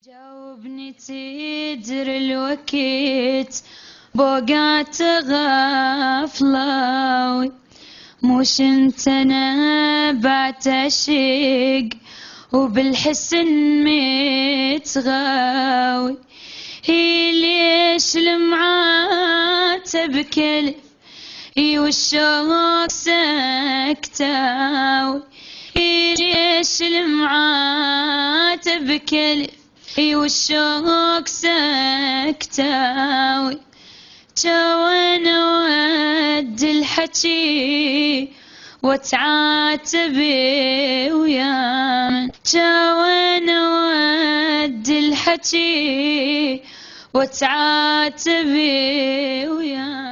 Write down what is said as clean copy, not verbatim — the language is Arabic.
جاوبني تدري الوقت بوقات غفلاوي، موش انت انا بعتشق وبالحسن متغاوي. هي ليش المعات بكلف والشوق سكتاوي، هي ليش المعات بكلف والشوق سكتاوي. جاونا ود الحكي وتعاتبي ويا من، جاونا ود الحكي وتعاتبي ويا من.